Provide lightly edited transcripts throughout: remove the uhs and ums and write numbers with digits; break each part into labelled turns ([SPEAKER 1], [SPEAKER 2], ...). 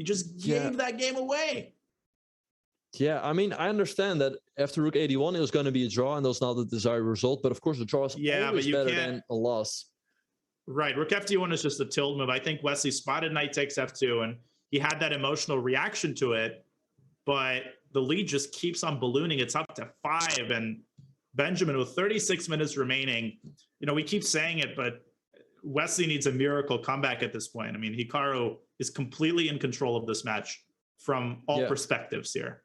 [SPEAKER 1] He just gave that game away.
[SPEAKER 2] Yeah, I mean, I understand that after Rook 81, it was going to be a draw, and that was not the desired result. But of course, a draw is always better than a loss.
[SPEAKER 1] Right, Rook F1 is just a tilt move. I think Wesley spotted knight takes F2, and he had that emotional reaction to it. But the lead just keeps on ballooning. It's up to 5, and Benjamin, with 36 minutes remaining, you know, we keep saying it, but Wesley needs a miracle comeback at this point. I mean, HIkaru is completely in control of this match from all perspectives here.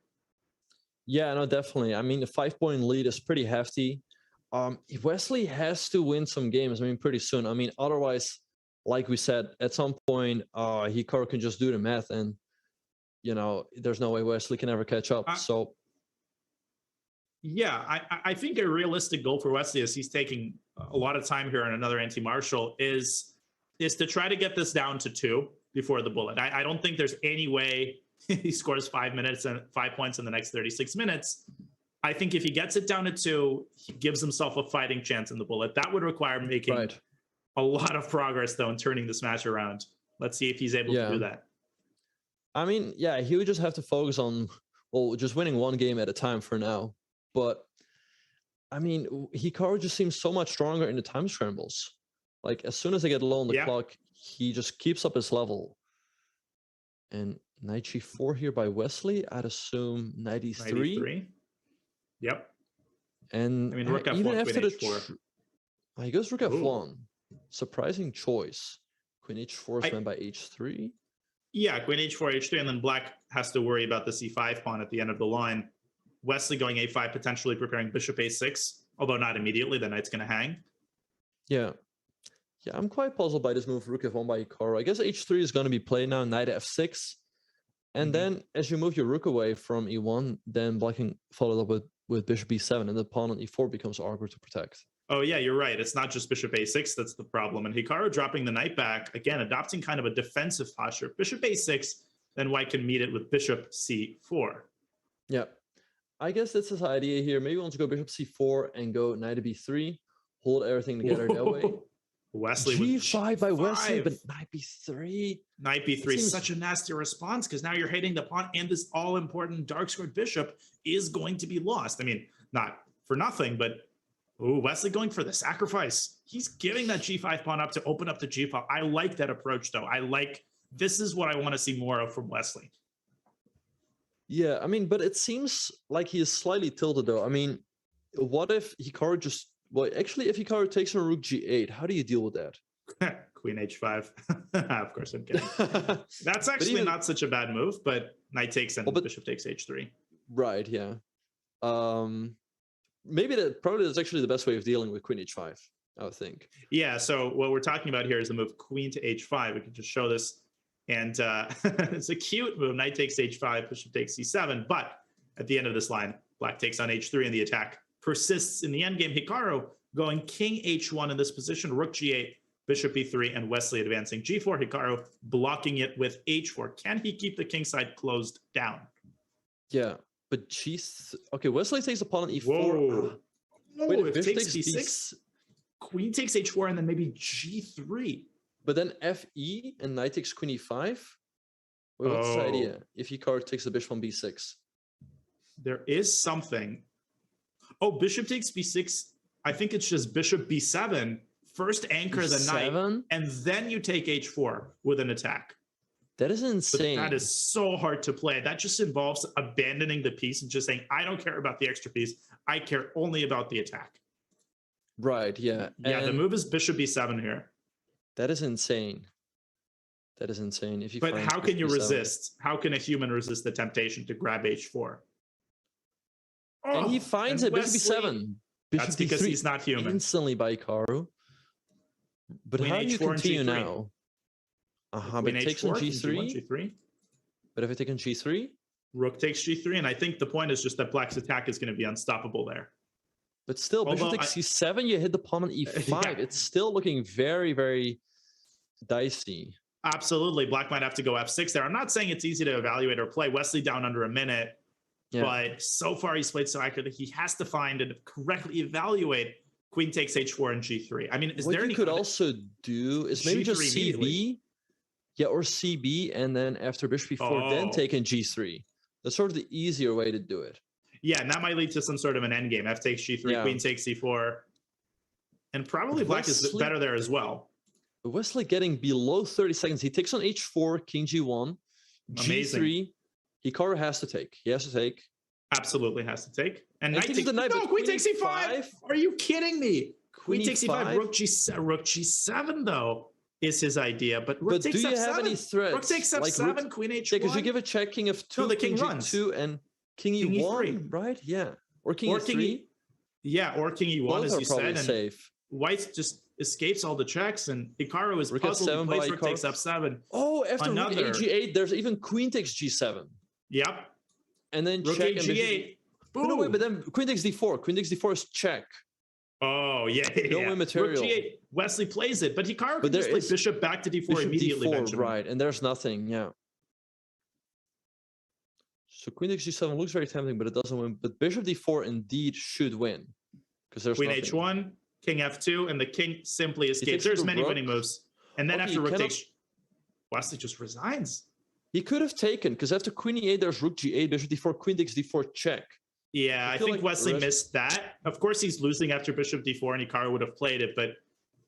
[SPEAKER 2] Yeah, no, definitely. I mean, the 5-point lead is pretty hefty. Wesley has to win some games, I mean, pretty soon. I mean, otherwise, like we said, at some point, HIkaru can just do the math, and, you know, there's no way Wesley can ever catch up.
[SPEAKER 1] Yeah, I think a realistic goal for Wesley, as he's taking a lot of time here on another anti-martial, is to try to get this down to 2 before the bullet. I don't think there's any way he scores 5 points in the next 36 minutes. I think if he gets it down to 2, he gives himself a fighting chance in the bullet. That would require making a lot of progress, though, in turning this match around. Let's see if he's able to do that.
[SPEAKER 2] I mean, yeah, he would just have to focus on, well, just winning one game at a time for now. But, I mean, HIkaru just seems so much stronger in the time scrambles. Like, as soon as they get low on the clock, he just keeps up his level. And knight g4 here by Wesley, I'd assume knight e3.
[SPEAKER 1] Yep.
[SPEAKER 2] And
[SPEAKER 1] I mean, rook f1,
[SPEAKER 2] even after
[SPEAKER 1] h4.
[SPEAKER 2] He goes rook f1. Surprising choice. Queen h4 is went by h3.
[SPEAKER 1] Yeah, queen h4, h3, and then black has to worry about the c5 pawn at the end of the line. Wesley going a5, potentially preparing bishop a6, although not immediately. The knight's going to hang.
[SPEAKER 2] Yeah. Yeah, I'm quite puzzled by this move, rook f1 by HIkaru. I guess h3 is going to be played now, knight f6. And then as you move your rook away from e1, then black can follow up with bishop b7, and the pawn on e4 becomes awkward to protect.
[SPEAKER 1] Oh, yeah, you're right. It's not just bishop a6 that's the problem. And HIkaru dropping the knight back, again, adopting kind of a defensive posture. Bishop a6, then white can meet it with bishop c4.
[SPEAKER 2] Yeah. I guess that's his idea here. Maybe he wants to go bishop c4 and go knight to b3, hold everything together that way.
[SPEAKER 1] Wesley
[SPEAKER 2] g5 by Wesley, but knight b3.
[SPEAKER 1] Knight b3 is such a nasty response, because now you're hitting the pawn, and this all-important dark-squared bishop is going to be lost. I mean, not for nothing, but Wesley going for the sacrifice. He's giving that g5 pawn up to open up the g file. I like that approach, though. This is what I want to see more of from Wesley.
[SPEAKER 2] Yeah, I mean, but it seems like he is slightly tilted, though. I mean, what if HIkaru just... Well, actually, if HIkaru takes on rook g8, how do you deal with that?
[SPEAKER 1] Queen h5. Of course, I'm kidding. That's actually not such a bad move, but knight takes and bishop takes h3.
[SPEAKER 2] Right, yeah. Maybe probably that's actually the best way of dealing with queen h5, I would think.
[SPEAKER 1] Yeah, so what we're talking about here is the move queen to h5. We can just show this. And it's a cute move. Knight takes h5, bishop takes c7. But at the end of this line, black takes on h3, and the attack persists in the endgame. HIkaru going king h1 in this position, rook g8, bishop e3, and Wesley advancing g4. HIkaru blocking it with h4. Can he keep the king side closed down?
[SPEAKER 2] Yeah, but okay, Wesley takes the pawn on e4.
[SPEAKER 1] Whoa.
[SPEAKER 2] Wait, if
[SPEAKER 1] bishop takes b6, queen takes h4, and then maybe g3.
[SPEAKER 2] But then fe and knight takes queen e5? Wait, what's the idea if HIkaru takes the bishop on b6?
[SPEAKER 1] There is something. Oh, bishop takes b6. I think it's just bishop b7. First anchor the knight, and then you take h4 with an attack.
[SPEAKER 2] That is insane.
[SPEAKER 1] But that is so hard to play. That just involves abandoning the piece and just saying, I don't care about the extra piece. I care only about the attack.
[SPEAKER 2] Right, yeah.
[SPEAKER 1] Yeah, the move is bishop b7 here.
[SPEAKER 2] That is insane. That is insane.
[SPEAKER 1] But how can you resist? How can a human resist the temptation to grab h4?
[SPEAKER 2] And he finds it. Bishop b7.
[SPEAKER 1] That's because he's not human.
[SPEAKER 2] Instantly by HIkaru. But how do you continue now? But it takes on g3. But if I take on g3?
[SPEAKER 1] Rook takes g3, and I think the point is just that black's attack is going to be unstoppable there.
[SPEAKER 2] But still, bishop takes c7, you hit the pawn on e5. It's still looking very, very dicey.
[SPEAKER 1] Absolutely. Black might have to go f6 there. I'm not saying it's easy to evaluate or play. Wesley down under a minute. Yeah. But so far he's played so accurately. He has to find and correctly evaluate queen takes h4 and g3. I mean, is there any...
[SPEAKER 2] What you could also do is maybe just cv. Yeah, or CB, and then after bishop b4, then taking g3. That's sort of the easier way to do it.
[SPEAKER 1] Yeah, and that might lead to some sort of an endgame. F takes g3, queen takes c4. And probably black is better there as well.
[SPEAKER 2] Wesley getting below 30 seconds. He takes on h4, king g1,
[SPEAKER 1] Amazing.
[SPEAKER 2] g3. Hikaru has to take. He has to take.
[SPEAKER 1] Absolutely has to take. And knight takes
[SPEAKER 2] the knight.
[SPEAKER 1] No, queen takes c5. Are you kidding me? Queen takes c5. Rook g7 though is his idea, but rook takes f7.
[SPEAKER 2] Do you have any threats?
[SPEAKER 1] Rook takes f7, queen h1.
[SPEAKER 2] Yeah, because you give a check, king f2,
[SPEAKER 1] no, the king runs.
[SPEAKER 2] G2, and king e1, right? Yeah, or king e3.
[SPEAKER 1] Yeah, or king e1,
[SPEAKER 2] both
[SPEAKER 1] as you said. And
[SPEAKER 2] safe.
[SPEAKER 1] White just escapes all the checks, and Hikaru is puzzled. He plays rook takes f7.
[SPEAKER 2] Oh, after rook g8, there's even queen takes g7.
[SPEAKER 1] Yep.
[SPEAKER 2] And then
[SPEAKER 1] rook
[SPEAKER 2] check
[SPEAKER 1] g8. Boom.
[SPEAKER 2] No, wait, but then queen takes d4. Queen takes d4 is check.
[SPEAKER 1] Oh, yeah.
[SPEAKER 2] No win material.
[SPEAKER 1] Rook g8. Wesley plays it, but Hikaru can just play bishop back to d4 immediately.
[SPEAKER 2] D4, right, and there's nothing, yeah. So queen takes g7 looks very tempting, but it doesn't win. But bishop d4 indeed should win. Because there's
[SPEAKER 1] queen
[SPEAKER 2] nothing.
[SPEAKER 1] h1, king f2, and the king simply escapes. There's many winning moves. And then after rook takes, Wesley just resigns.
[SPEAKER 2] He could have taken, because after queen e8, there's rook g8, bishop d4, queen takes d4, check.
[SPEAKER 1] Yeah, I think Wesley missed that. Of course, he's losing after bishop d4, and Hikaru would have played it, but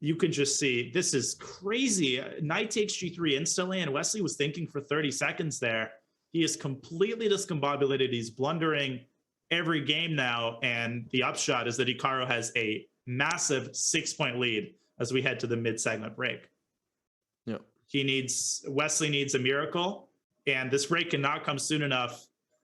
[SPEAKER 1] you can just see this is crazy. Knight takes g3 instantly, and Wesley was thinking for 30 seconds there. He is completely discombobulated. He's blundering every game now, and the upshot is that Hikaru has a massive 6-point lead as we head to the mid-segment break.
[SPEAKER 2] Yeah,
[SPEAKER 1] Wesley needs a miracle, and this break cannot come soon enough